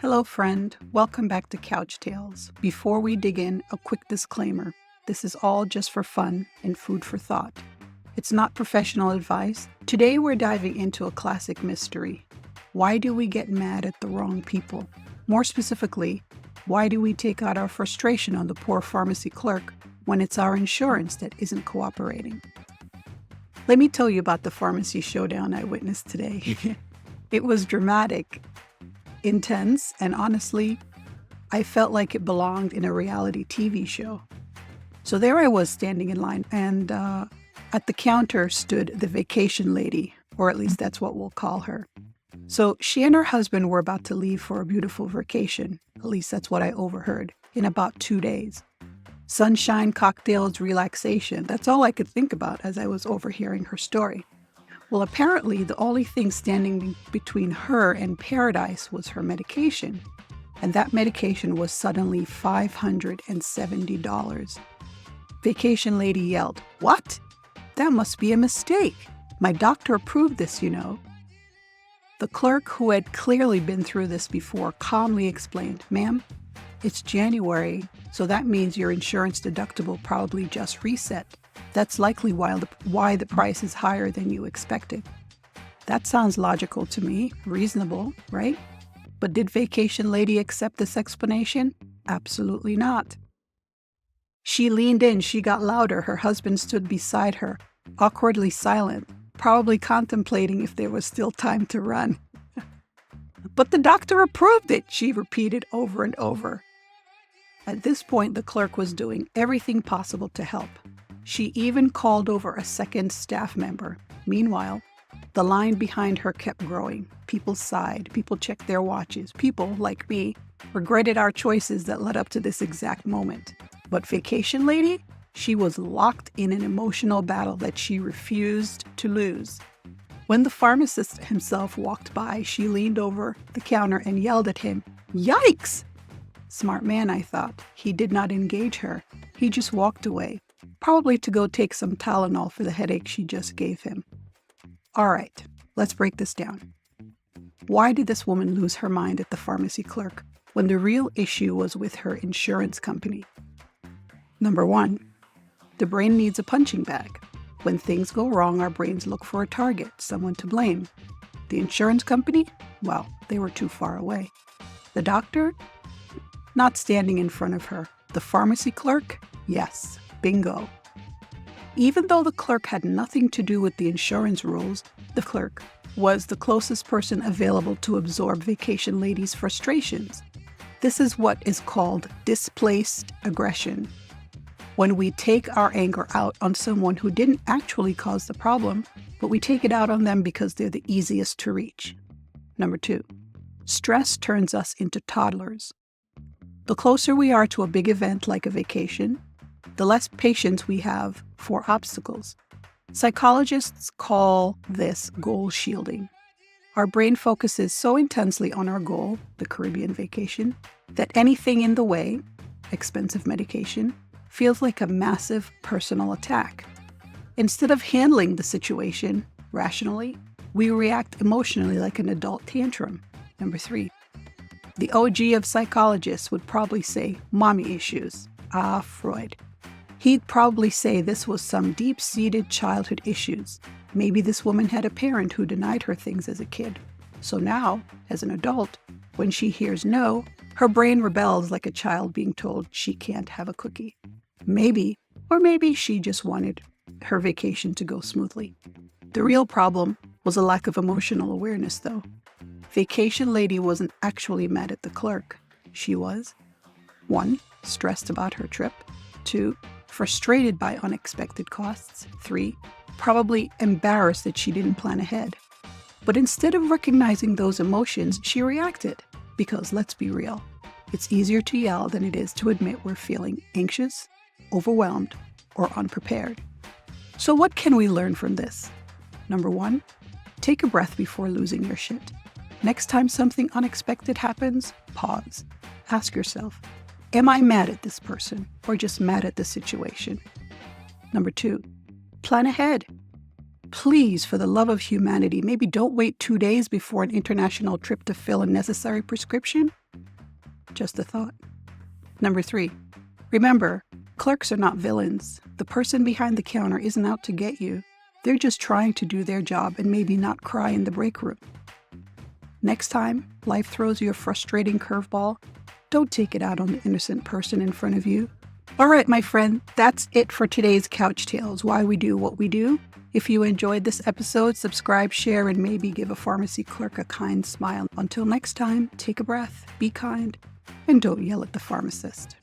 Hello, friend. Welcome back to Couch Tales. Before we dig in, a quick disclaimer. This is all just for fun and food for thought. It's not professional advice. Today we're diving into a classic mystery. Why do we get mad at the wrong people? More specifically, why do we take out our frustration on the poor pharmacy clerk when it's our insurance that isn't cooperating? Let me tell you about the pharmacy showdown I witnessed today. It was dramatic, intense, and honestly, I felt like it belonged in a reality TV show. So there I was standing in line, and at the counter stood the vacation lady, or at least that's what we'll call her. So she and her husband were about to leave for a beautiful vacation, at least that's what I overheard, in about 2 days. Sunshine, cocktails, relaxation, that's all I could think about as I was overhearing her story. Well, apparently the only thing standing between her and paradise was her medication, and that medication was suddenly $570. Vacation lady yelled, "What? That must be a mistake. My doctor approved this, you know." The clerk, who had clearly been through this before, calmly explained, "Ma'am, it's January, so that means your insurance deductible probably just reset. That's likely why the price is higher than you expected." That sounds logical to me, reasonable, right? But did vacation lady accept this explanation? Absolutely not. She leaned in, she got louder. Her husband stood beside her, awkwardly silent, probably contemplating if there was still time to run. "But the doctor approved it," she repeated over and over. At this point, the clerk was doing everything possible to help. She even called over a second staff member. Meanwhile, the line behind her kept growing. People sighed, people checked their watches, people, like me, regretted our choices that led up to this exact moment. But vacation lady? She was locked in an emotional battle that she refused to lose. When the pharmacist himself walked by, she leaned over the counter and yelled at him, "Yikes!" Smart man, I thought. He did not engage her. He just walked away, probably to go take some Tylenol for the headache she just gave him. All right, let's break this down. Why did this woman lose her mind at the pharmacy clerk when the real issue was with her insurance company? Number one, the brain needs a punching bag. When things go wrong, our brains look for a target, someone to blame. The insurance company? Well, they were too far away. The doctor? Not standing in front of her. The pharmacy clerk? Yes, bingo. Even though the clerk had nothing to do with the insurance rules, the clerk was the closest person available to absorb vacation lady's frustrations. This is what is called displaced aggression. When we take our anger out on someone who didn't actually cause the problem, but we take it out on them because they're the easiest to reach. Number two, stress turns us into toddlers. The closer we are to a big event like a vacation, the less patience we have for obstacles. Psychologists call this goal shielding. Our brain focuses so intensely on our goal, the Caribbean vacation, that anything in the way, expensive medication, feels like a massive personal attack. Instead of handling the situation rationally, we react emotionally like an adult tantrum. Number three, the OG of psychologists would probably say mommy issues. Ah, Freud. He'd probably say this was some deep-seated childhood issues. Maybe this woman had a parent who denied her things as a kid. So now, as an adult, when she hears no, her brain rebels like a child being told she can't have a cookie. Maybe, or maybe she just wanted her vacation to go smoothly. The real problem was a lack of emotional awareness, though. Vacation lady wasn't actually mad at the clerk. She was 1. Stressed about her trip. 2. Frustrated by unexpected costs. 3. Probably embarrassed that she didn't plan ahead. But instead of recognizing those emotions, she reacted. Because let's be real, it's easier to yell than it is to admit we're feeling anxious, overwhelmed, or unprepared. So what can we learn from this? Number 1, take a breath before losing your shit. Next time something unexpected happens, pause. Ask yourself, am I mad at this person or just mad at the situation? Number 2, plan ahead. Please, for the love of humanity, maybe don't wait 2 days before an international trip to fill a necessary prescription. Just a thought. Number 3. Remember, clerks are not villains. The person behind the counter isn't out to get you. They're just trying to do their job and maybe not cry in the break room. Next time life throws you a frustrating curveball, don't take it out on the innocent person in front of you. All right, my friend, that's it for today's Couch Tales, why we do what we do. If you enjoyed this episode, subscribe, share, and maybe give a pharmacy clerk a kind smile. Until next time, take a breath, be kind, and don't yell at the pharmacist.